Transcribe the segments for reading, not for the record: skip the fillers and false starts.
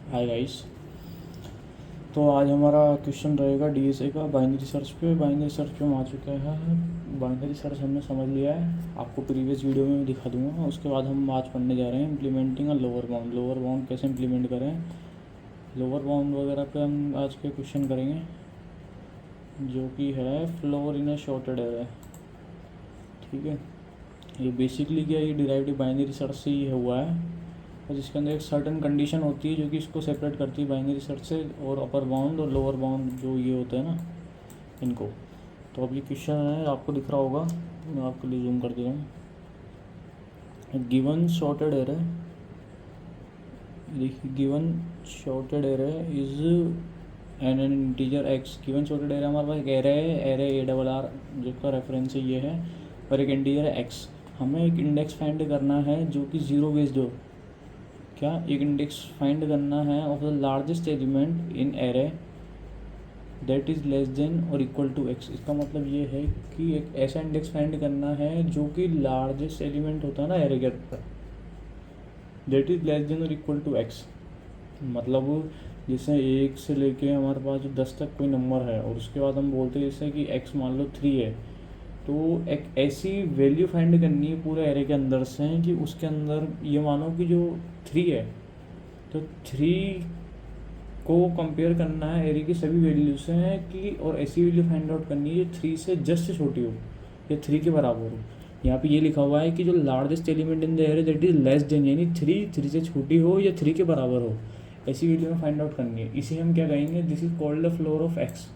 Hi guys. तो आज हमारा क्वेश्चन रहेगा डीएसए का बाइनरी सर्च पे। बाइनरी सर्च पे हम आ चुके हैं। बाइनरी सर्च हमने समझ लिया है, आपको प्रीवियस वीडियो में भी दिखा दूंगा। उसके बाद हम आज पढ़ने जा रहे हैं implementing a lower bound. Lower bound कैसे इम्प्लीमेंट करें, लोअर बाउंड वगैरह पे हम आज के क्वेश्चन करेंगे, जो कि है फ्लोर इन अ शॉर्टेड एरे। ठीक है, ये बेसिकली क्या, ये डिराइव्ड बाइनरी सर्च से ही हुआ है, और जिसके अंदर एक सर्टन कंडीशन होती है जो कि इसको सेपरेट करती है बाइनरी सर्च से, और अपर बाउंड और लोअर बाउंड जो ये होता है ना, इनको। तो अब ये क्वेश्चन है, आपको दिख रहा होगा, मैं आपके लिए जूम कर दे रहा हूँ। गिवन शॉर्टेड एरे, देखिए given shorted array is an integer x. Given shorted array हमारे पास एक एरे है, एरे ए डबल आर, जिसका रेफरेंस ये है, और एक इंटीजर एक्स। हमें एक इंडेक्स फाइंड करना है जो कि जीरो बेस्ड हो। क्या, एक इंडेक्स फाइंड करना है of the largest element in array that is less than और इक्वल टू एक्स। इसका मतलब ये है कि एक ऐसा इंडेक्स फाइंड करना है जो कि लार्जेस्ट एलिमेंट होता है ना एरे के अंदर, दैट इज़ लेस देन और इक्वल टू एक्स। मतलब जैसे एक से लेके हमारे पास जो 10 तक कोई नंबर है, और उसके बाद हम बोलते हैं जैसे कि एक्स मान लो 3 है, तो एक ऐसी वैल्यू फाइंड करनी है पूरे एरे के अंदर से कि उसके अंदर ये मानो कि जो 3 है, तो 3 को कंपेयर करना है एरे की सभी वैल्यू से है कि, और ऐसी वैल्यू फाइंड आउट करनी है जो 3 से जस्ट छोटी हो या 3 के बराबर हो। यहाँ पे ये लिखा हुआ है कि जो largest element in the array that is less than, यानी 3 से छोटी हो या 3 के बराबर हो, ऐसी वैल्यू में फाइंड आउट करनी है। इसे हम क्या कहेंगे, this is called the floor of x.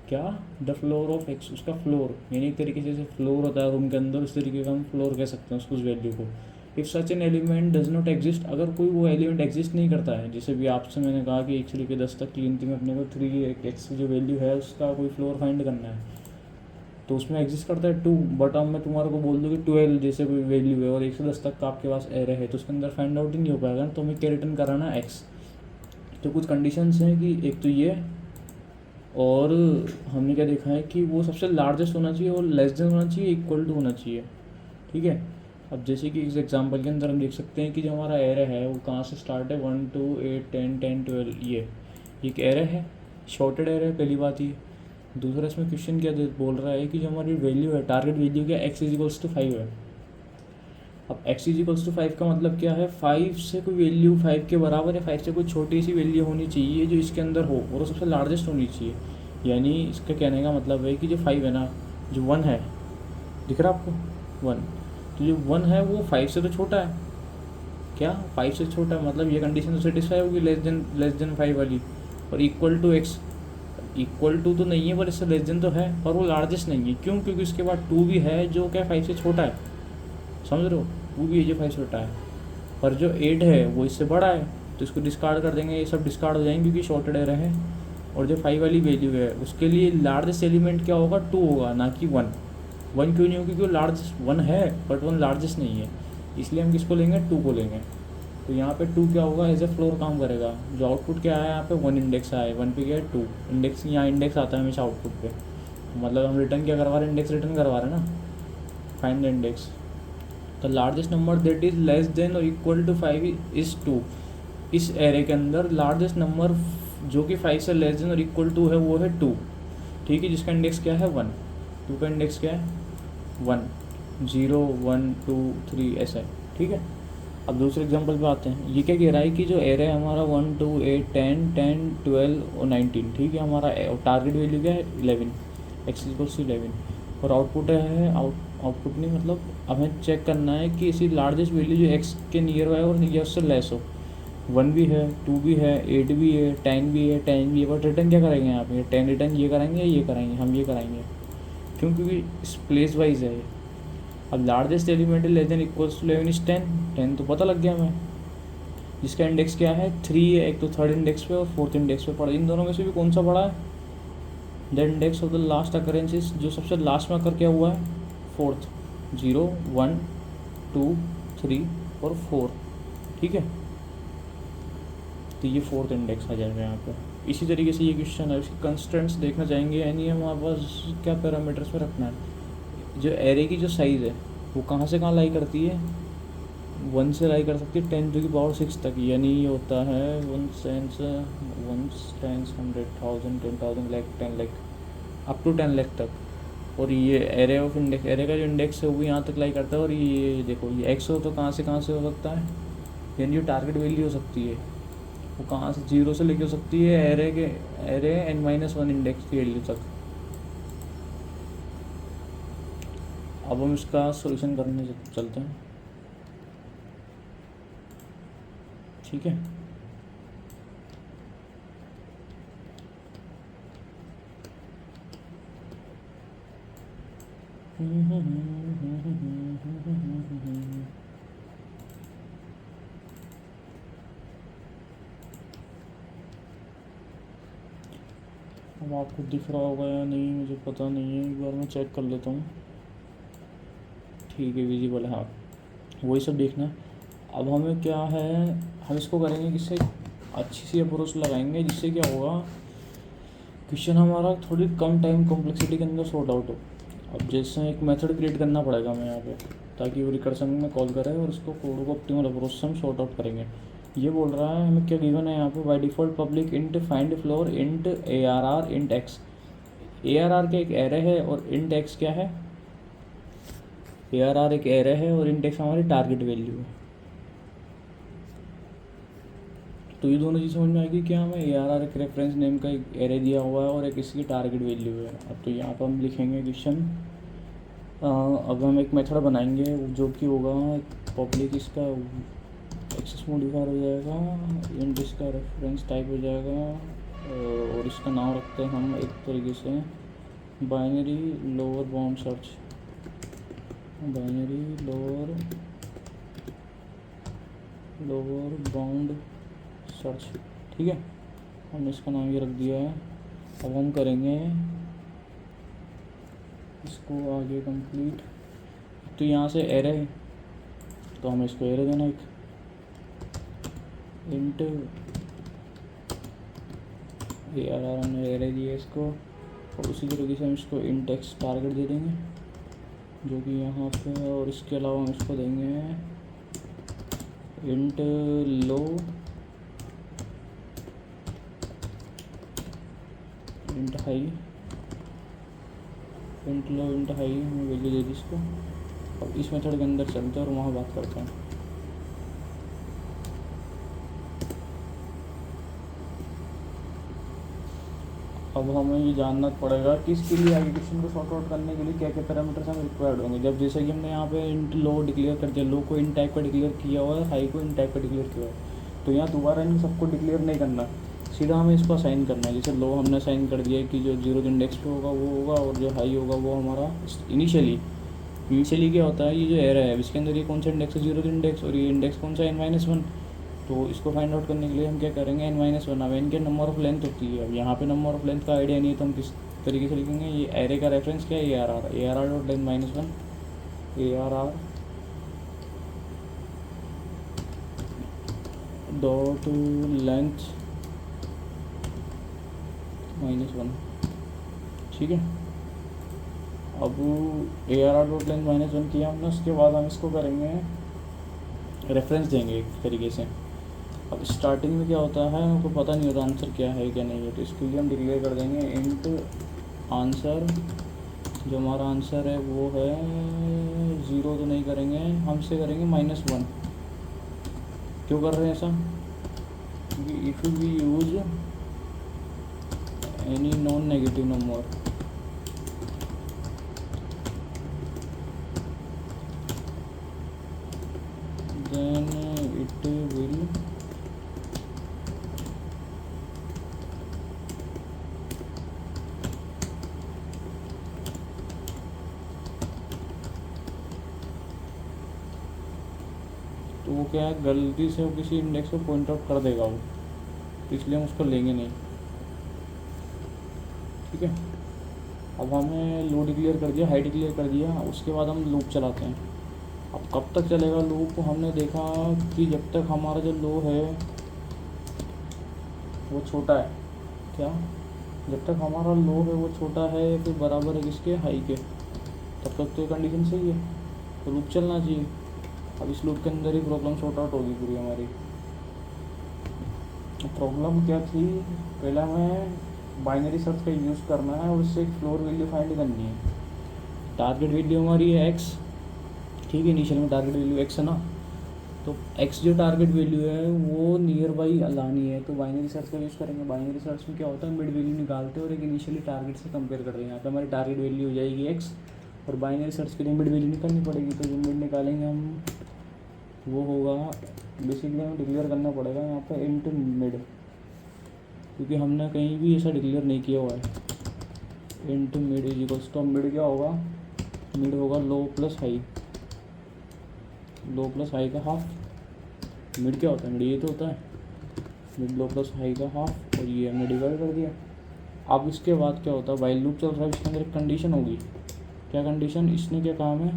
क्या, द फ्लोर ऑफ एक्स, उसका फ्लोर, यानी एक तरीके से जैसे फ्लोर होता है रूम के अंदर, उस तरीके का हम फ्लोर कह सकते हैं उस वैल्यू को। If such an element does not exist, अगर कोई वो एलिमेंट एग्जिस्ट नहीं करता है, जैसे भी आपसे मैंने कहा कि 1 से लेकर 10 तक की गिनती में अपने को 3 एक्स जो वैल्यू है उसका कोई फ्लोर फाइंड करना है, तो उसमें एग्जिस्ट करता है 2, बट अब मैं तुम्हारे को बोल दूँ कि 12 जैसे कोई वैल्यू है और 1 से 10 तक का आपके पास एरे है, तो उसके अंदर फाइंड आउट ही नहीं हो पाएगा ना, तो हमें क्या रिटर्न कराना है, एक्स। तो कुछ कंडीशंस हैं कि एक तो ये, और हमने क्या देखा है कि वो सबसे लार्जेस्ट होना चाहिए और लेस देन होना चाहिए, इक्वल टू होना चाहिए। ठीक है, अब जैसे कि इस एग्जांपल के अंदर हम देख सकते हैं कि जो हमारा एरे है वो कहाँ से स्टार्ट है, 1 2 8 10 10 12, ये एक एरे है, शॉर्टेड एरे है, पहली बात ही। दूसरा इसमें क्वेश्चन क्या बोल रहा है कि जो हमारी वैल्यू है, टारगेट वैल्यू क्या, एक्स इज इक्वल्स टू 5 है। अब एक्स इज इक्वल्स टू 5 का मतलब क्या है, 5 से कोई वैल्यू 5 के बराबर या 5 से कोई छोटी सी वैल्यू होनी चाहिए जो इसके अंदर हो, और वो सबसे लार्जेस्ट होनी चाहिए। यानी इसका कहने का मतलब है कि जो 5 है ना, जो 1 है, दिख रहा है आपको 1, तो जो 1 है वो 5 से तो छोटा है। क्या, 5 से छोटा, मतलब ये कंडीशन तो सेटिस्फाई होगी, लेस देन 5 वाली। और equal to x, equal to तो नहीं है पर इससे लेस देन तो है, पर वो लार्जेस्ट नहीं है। क्यों, क्योंकि उसके बाद 2 भी है जो क्या 5 से छोटा है, समझ रहे हो, 2 भी है जो 5 से छोटा है, पर जो 8 है वो इससे बड़ा है, तो इसको डिस्कार्ड कर देंगे, ये सब डिस्कार्ड हो जाएंगे क्योंकि शॉर्टेड एरे है। और जो 5 वाली वैल्यू है उसके लिए लार्जेस्ट एलिमेंट क्या होगा, 2 होगा, ना कि 1। 1 क्यों नहीं होगी, क्योंकि लार्जेस्ट 1 है बट 1 लार्जेस्ट नहीं है, इसलिए हम किसको लेंगे, 2 को लेंगे। तो यहाँ पे 2 क्या होगा, एज ए फ्लोर काम करेगा। जो आउटपुट क्या है यहाँ पे, 1 इंडेक्स आया है, 1 पे क्या है 2 इंडेक्स, यहाँ इंडेक्स आता है हमेशा आउटपुट पे, मतलब हम रिटर्न क्या करवा रहे हैं, इंडेक्स रिटर्न करवा रहे हैं ना, find the index. The largest number that is less than और इक्वल टू 5 इज 2। इस एरे के अंदर लार्जेस्ट नंबर जो कि 5 से लेस देन और इक्वल टू है वो है 2। ठीक है, जिसका इंडेक्स क्या है 1, 2 का इंडेक्स क्या है 1, 0 1 2 3 ऐसा है। ठीक है, अब दूसरे एग्जांपल पे आते हैं। ये क्या कह रहा है कि जो एरे है हमारा 1 2 8 10 10 12 और 19, ठीक है, हमारा टारगेट वैल्यू क्या है 11, एक्स इक्वल्स टू 11, और आउटपुट है आउटपुट नहीं, मतलब हमें चेक करना है कि इसी लार्जेस्ट वैल्यू जो एक्स के नियर है और या उससे लेस हो। 1 भी है, 2 भी है, 8 भी है, 10 भी है, 10 भी है, बट रिटर्न क्या करेंगे यहाँ पे, 10 रिटर्न ये करेंगे या ये करेंगे, हम ये करेंगे। क्यों, क्योंकि इस प्लेस वाइज है। अब largest element less than equals to 11 is 10, 10 तो पता लग गया हमें, जिसका इंडेक्स क्या है 3 है, एक तो थर्ड इंडेक्स पे और फोर्थ इंडेक्स पे पड़ा। इन दोनों में से भी कौन सा बड़ा है, the index of the last occurrences, जो सबसे लास्ट में अकर क्या हुआ है, फोर्थ, 0 1 2 3 और 4। ठीक है, तो ये फोर्थ इंडेक्स आ जाएगा यहाँ पे। इसी तरीके से ये क्वेश्चन है, इसके कंस्ट्रेंट्स देखना चाहेंगे, यानी हमारे पास क्या पैरामीटर्स पे रखना है। जो एरे की जो साइज़ है वो कहाँ से कहाँ लाई करती है, 1 से लाई कर सकती है 10⁶ तक, यानी ये होता है 1 sense 1 times 100,000 10,000 lakh 10 lakh up to 10 lakh तक। और ये एरे ऑफ इंडेक्स, एरे का जो इंडेक्स है वो यहाँ तक लाई करता है। और ये देखो ये एक्स हो तो कहाँ से हो सकता है, यानी जो टारगेट वैल्यू हो सकती है वो कहाँ से 0 से लेके हो सकती है एरे n-1 इंडेक्स की वैल्यू तक। अब हम इसका सॉल्यूशन करने चलते हैं, ठीक है। अब आपको दिख रहा होगा या नहीं मुझे पता नहीं है, एक बार मैं चेक कर लेता हूँ। ठीक है, विजिबल है, हाँ वही सब देखना है। अब हमें क्या है, हम इसको करेंगे किससे, अच्छी सी अप्रोच लगाएंगे जिससे क्या होगा, क्वेश्चन हमारा थोड़ी कम टाइम कॉम्प्लेक्सिटी के अंदर सॉर्ट आउट हो। अब जैसे एक मेथड क्रिएट करना पड़ेगा हमें यहाँ पे, ताकि वो रिकर्सन में कॉल करे और उसको कोड को ऑप्टिमल अप्रोच से हम सॉर्ट आउट करेंगे। ये बोल रहा है हमें क्या गिवन है यहाँ पे, by default public int find floor int ARR int x. ARR का एक एरे है और इंट एक्स क्या है, ARR एक एरे है और इंट एक्स हमारी टारगेट वैल्यू है। तो ये दोनों चीज़ समझ में आएगी क्या, हमें ARR एक रेफरेंस नेम का एक एरे दिया हुआ है और एक इसकी टारगेट वैल्यू है। अब तो यहाँ पर हम लिखेंगे क्वेश्चन, अब हम एक मेथड बनाएंगे जो कि होगा पब्लिक, इसका एक्सेस मॉडिफायर हो जाएगा, इंट इसका रेफरेंस टाइप हो जाएगा, और इसका नाम रखते हैं हम एक तरीके से binary lower bound search, binary lower bound search, ठीक है। हमने इसका नाम ये रख दिया है। अब हम करेंगे इसको आगे कंप्लीट। तो यहाँ से एरे है तो हमें इसको एरे देना एक इंट ARR, हमने एरे दिया इसको, और उसी तरीके से हम इसको इंट एक्स टारगेट दे देंगे जो कि यहाँ पे है। और इसके अलावा हम इसको देंगे इंट लो इंट हाई, इंट लो इंट हाई हमें वैल्यू दे दी इसको। अब इस मेथड के अंदर चलते हैं और वहाँ बात करते हैं। अब हमें ये जानना पड़ेगा कि इसके लिए आगे क्वेश्चन को सॉर्ट आउट करने के लिए क्या क्या पैरामीटर्स हमें रिक्वायर्ड होंगे। जब जैसे कि हमने यहाँ पे इंट लो डिक्लेयर कर दिया, लो को इन टाइप का डिक्लेयर किया हुआ है, हाई को इन टाइप का डिक्लेयर किया हुआ है, तो यहाँ दोबारा इन सबको डिक्लेयर नहीं करना, सीधा हमें इसको असाइन करना है। जैसे लो हमने असाइन कर दिया है कि जो 0 इंडेक्स पे होगा वो होगा, और जो हाई होगा वो हमारा इनिशियली क्या होता है, ये जो एरे है इसके अंदर ये कौन सा इंडेक्स है, 0 इंडेक्स, और ये इंडेक्स कौन सा n-1। तो इसको फाइंड आउट करने के लिए हम क्या करेंगे, n-1। अब इनके नंबर ऑफ लेंथ होती है। अब यहाँ पे नंबर ऑफ लेंथ का आइडिया नहीं है तो हम किस तरीके से लिखेंगे, ये एरे का रेफरेंस क्या है, ARR dot length -1, ARR dot length -1, ठीक है। अब ARR डॉट लेंथ -1 किया हमने, उसके बाद हम इसको करेंगे रेफरेंस देंगे एक तरीके से। अब स्टार्टिंग में क्या होता है हमको पता नहीं होता आंसर क्या है क्या नहीं है, तो इसके लिए हम डिक्लेयर कर देंगे इंट आंसर। जो हमारा आंसर है वो है 0 तो नहीं करेंगे, हमसे करेंगे -1। क्यों कर रहे हैं ऐसा, क्योंकि if we use any non negative number then it will तो वो क्या है, गलती से वो किसी इंडेक्स को पॉइंट आउट कर देगा वो, तो इसलिए हम उसको लेंगे नहीं, ठीक है। अब हमने लो डिक्लेयर कर दिया, हाई डिक्लेयर कर दिया, उसके बाद हम लूप चलाते हैं। अब कब तक चलेगा लूप, हमने देखा कि जब तक हमारा जो लो है वो छोटा है, क्या, जब तक हमारा लो है वो छोटा है या फिर बराबर है किसके, हाई के, तब तक तो ये कंडीशन सही है, तो लूप चलना चाहिए। अब इस लूप के अंदर ही प्रॉब्लम सॉर्ट आउट होगी पूरी हमारी। प्रॉब्लम क्या थी, पहले हमें बाइनरी सर्च का यूज़ करना है और उससे एक फ्लोर वैल्यू फाइंड करनी है। टारगेट वैल्यू हमारी है एक्स, ठीक है, इनिशियल में टारगेट वैल्यू एक्स है ना, तो एक्स जो टारगेट वैल्यू है वो नियर बाई लानी है, तो बाइनरी सर्च का यूज़ करेंगे। बाइनरी सर्च में क्या होता है, मिड वैल्यू निकालते हैं और एक इनिशियली टारगेट से कंपेयर कर रहे हैं। यहाँ पे हमारी टारगेट वैल्यू हो जाएगी एक्स और बाइनरी सर्च के लिए मिड वैल्यू निकालनी पड़ेगी। तो जो मिड निकालेंगे हम वो होगा, बेसिकली हमें डिक्लेयर करना पड़ेगा यहाँ पे इंटू मिड, क्योंकि हमने कहीं भी ऐसा डिक्लेयर नहीं किया हुआ है। Into mid is equals to mid क्या होगा, मिड होगा low plus high, low plus high का हाफ। मिड क्या होता है, मिड ये तो होता है, मिड लो प्लस हाई का हाफ, और ये हमने डिवाइड कर दिया। अब इसके बाद क्या होता है, वाइल लूप चल रहा है, इसके अंदर एक कंडीशन होगी। क्या कंडीशन, इसने क्या काम है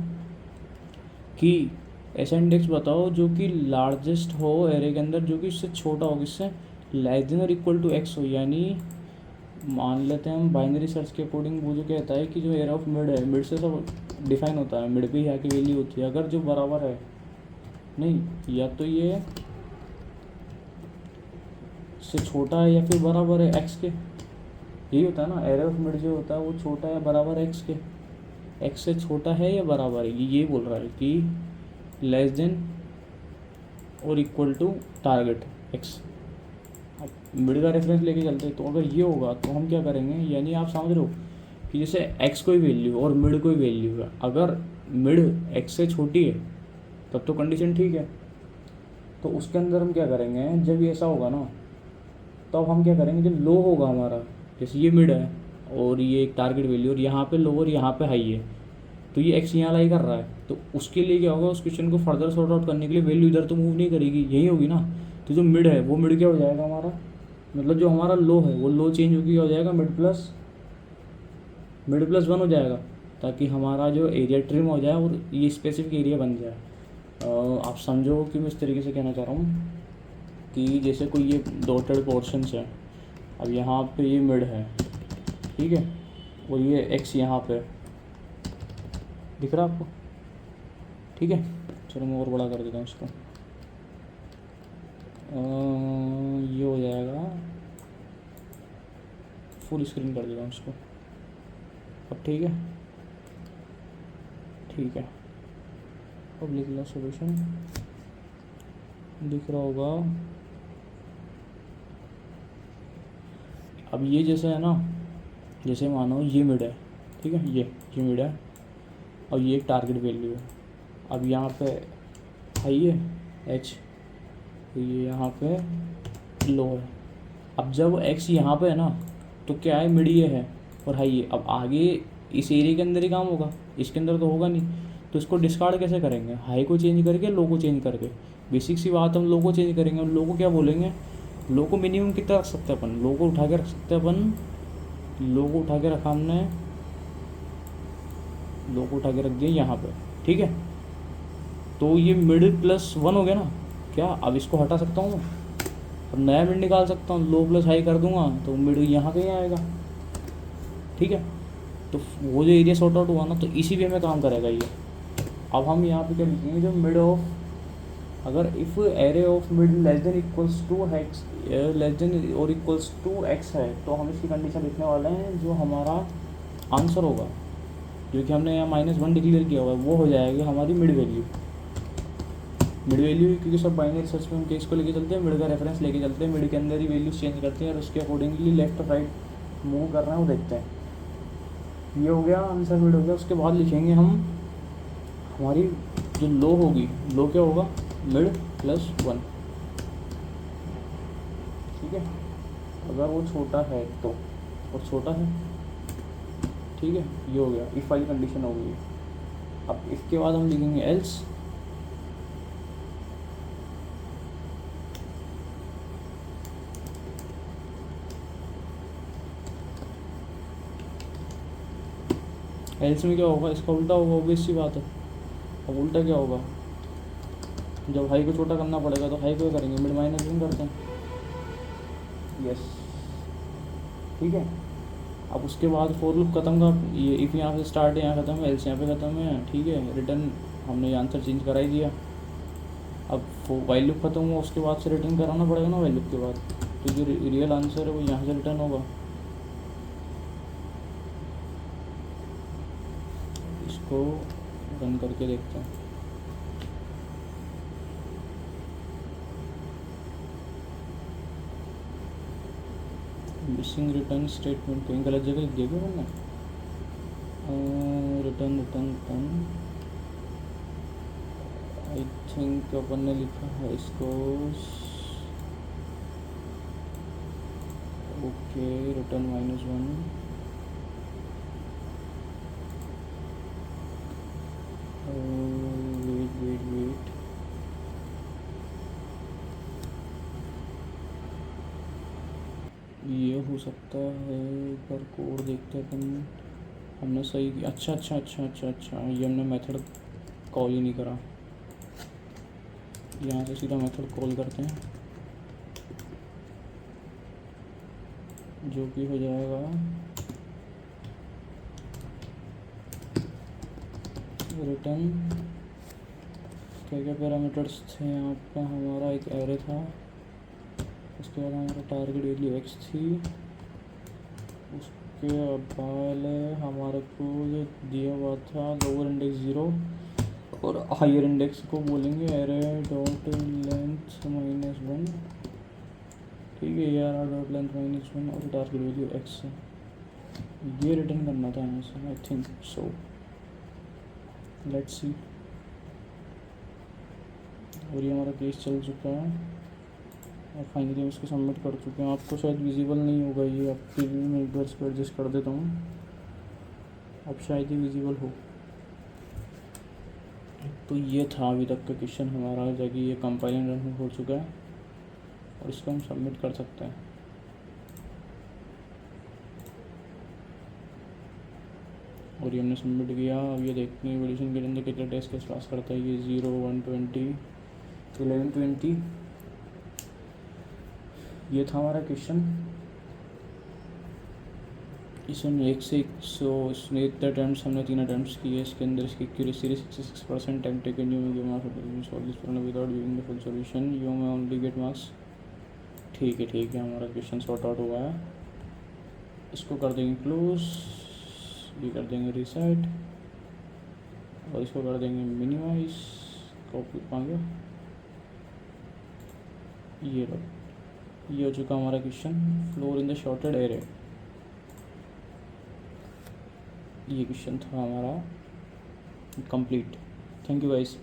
कि ऐसा इंडेक्स बताओ जो कि लार्जेस्ट हो एरे के अंदर, जो कि इससे छोटा हो, किससे, लेस देन और इक्वल टू एक्स हो। यानी मान लेते हैं हम बाइनरी सर्च के अकॉर्डिंग वो जो कहता है कि जो एरे ऑफ मिड है, मिड से सब डिफाइन होता है, मिड पे यहाँ की वैल्यू होती है। अगर जो बराबर है, नहीं, या तो ये से छोटा है या फिर बराबर है एक्स के, यही होता है ना, एरे ऑफ मिड जो होता है वो छोटा है बराबर है एक्स के, एक्स से छोटा है या बराबर है, ये बोल रहा है कि लेस देन और इक्वल टू टारगेट एक्स। अब मिड का रेफरेंस लेके चलते हैं, तो अगर ये होगा तो हम क्या करेंगे, यानी आप समझ रहे हो कि जैसे एक्स कोई वैल्यू और मिड कोई वैल्यू है, अगर मिड एक्स से छोटी है तब तो कंडीशन ठीक है। तो उसके अंदर हम क्या करेंगे, जब ये ऐसा होगा ना, तब हम क्या करेंगे, जब लो होगा हमारा, जैसे ये मिड है और ये एक टारगेट वैल्यू और यहाँ पे लो और यहाँ पे हाई है, तो ये एक्स यहाँ लाई कर रहा है, तो उसके लिए क्या होगा, उस क्वेश्चन को फर्दर सॉर्ट आउट करने के लिए वैल्यू इधर तो मूव नहीं करेगी, यही होगी ना। तो जो मिड है वो मिड क्या हो जाएगा हमारा, मतलब जो हमारा लो है वो लो चेंज होगी, क्या हो जाएगा, मिड प्लस वन हो जाएगा, ताकि हमारा जो एरिया ट्रिम हो जाए और ये स्पेसिफिक एरिया बन जाए। आप समझो कि मैं इस तरीके से कहना चाह रहा हूँ कि जैसे कोई ये डॉटेड पोर्शंस है, अब यहाँ पे ये मिड है, ठीक है, और ये एक्स यहाँ पे दिख रहा है आपको, ठीक है। चलो मैं और बड़ा कर देता हूँ इसको, ये हो जाएगा, फुल स्क्रीन कर देता हूँ इसको, अब ठीक है, ठीक है। अब लिख लो सोल्यूशन, दिख रहा होगा। अब ये जैसे है ना, जैसे मानो ये मिड है, ठीक है, ये मिड है और ये एक टारगेट वैल्यू है। अब यहाँ पे हाई है एच, तो ये यहाँ पे लो है। अब जब एक्स यहाँ पे है ना, तो क्या है, मिड ये है और हाई है। अब आगे इस एरिया के अंदर ही काम होगा, इसके अंदर तो होगा नहीं, तो इसको डिस्कार्ड कैसे करेंगे, हाई को चेंज करके, लो को चेंज करके। बेसिक सी बात, हम लो को चेंज करेंगे, लो को क्या बोलेंगे, लो को मिनिमम कितना रख सकते हैं अपन, लो को उठा के रख सकते हैं अपन, लो को उठा के रखा हमने, लो को उठा के रख दिया यहाँ पे, ठीक है। तो ये मिड प्लस वन हो गया ना, क्या अब इसको हटा सकता हूँ मैं, अब नया मिड निकाल सकता हूँ, लो प्लस हाई कर दूंगा तो मिड यहाँ कहीं आएगा, ठीक है। तो वो जो एरिया सॉर्ट आउट हुआ ना, तो इसी वे में काम करेगा ये। अब हम यहाँ पे क्या लिखेंगे, जो मिड ऑफ, अगर if array of mid less than equals to x, less than और इक्वल्स टू एक्स है, तो हम इसकी कंडीशन लिखने वाले हैं, जो हमारा आंसर होगा, जो कि हमने यहाँ -1 डिक्लेयर किया हुआ है, वो हो जाएगी हमारी मिड वैल्यू। मिड वैल्यू, क्योंकि सब बाइनरी सर्च में हम केस को लेके चलते हैं, मिड का रेफरेंस लेके चलते हैं, मिड के अंदर ही वैल्यूज चेंज करते हैं और उसके अकॉर्डिंगली लेफ्ट और राइट मूव कर रहे हैं वो देखते हैं। ये हो गया आंसर, मिड हो गया। उसके बाद लिखेंगे हम हमारी जो लो होगी, लो क्या होगा, मिड प्लस वन, ठीक है, अगर वो छोटा है तो, और छोटा है, ठीक है, ये हो गया, इफ वाली कंडीशन हो गई। अब इसके बाद हम लिखेंगे एल्स, एल्स में क्या होगा, इसका उल्टा होगा, ऑब्वियस सी बात है। अब उल्टा क्या होगा, जब हाई को छोटा करना पड़ेगा तो हाई को करेंगे, मिड -1 करते हैं, यस, ठीक है। अब उसके बाद फोर लूप खत्म का, ये इफ़ यहाँ से स्टार्ट है, यहाँ खत्म है, एल्स यहाँ पे खत्म है, ठीक है, रिटर्न हमने आंसर चेंज करा ही दिया। वो वाइल लूप खत्म हुआ उसके बाद से रिटर्न कराना पड़ेगा ना वाइल लूप के बाद, तो जो रियल आंसर है वो यहाँ से रिटर्न होगा। इसको रन करके देखते हैं। मिसिंग रिटर्न स्टेटमेंट कहीं गलत जगह लिख दिया क्या मैंने? Return return return I think अपन ने लिखा है इसको ओके रिटर्न -1 वेट ये हो सकता है, एक बार कोड देखते हैं अपन। हमने सही किया, अच्छा ये हमने मेथड कॉल ही नहीं करा। यहाँ से सीधा मेथड कॉल करते हैं जो कि हो जाएगा रिटर्न। क्या क्या पैरामीटर्स थे यहाँ पे? हमारा एक एरे था, उसके बाद हमारा टारगेट वैल्यू x थी, उसके पहले हमारे को जो दिया हुआ था लोअर इंडेक्स 0 और हायर इंडेक्स को बोलेंगे एरे डॉट लेंथ -1, ठीक है यार, डॉट लेंथ -1 और टारगेट वैल्यू x है। ये रिटर्न करना था यहाँ से, I think so, let's see. और ये हमारा केस चल चुका है और फाइनली हम इसको सबमिट कर चुके हैं। आपको शायद विजिबल नहीं होगा ये, आपके लिए मैं एक बार इसको एडजस्ट कर देता हूँ, अब शायद ही विजिबल हो। तो ये था अभी तक का क्वेश्चन हमारा, जबकि ये कंपाइलिंग रन हो चुका है और इसको हम सबमिट कर सकते हैं। और ये हमने सबमिट किया। अब ये देखते हैं एवोल्यूशन के अंदर कितने टेस्ट केस पास करता है। ये 0, 120, 1120। ये था हमारा क्वेश्चन। इसमें 1 से 100 इसमें इतने अटैम्प्ट हमने 3 अटैम्प्ट किए। इसके अंदर इसकी एक्यूरेसी 66% टाइम टेकन यू में give marks solve this problem without giving the full solution you में ओनली गेट मार्क्स। ठीक है हमारा क्वेश्चन सॉर्ट आउट हुआ है। इसको कर देंगे क्लोज, ये कर देंगे रीसेट और इसको कर देंगे मिनिमाइज। कॉपी मांगे ये लो, ये हो चुका हमारा question. Floor in the shorted array, ये क्वेश्चन था हमारा कंप्लीट। Thank you guys.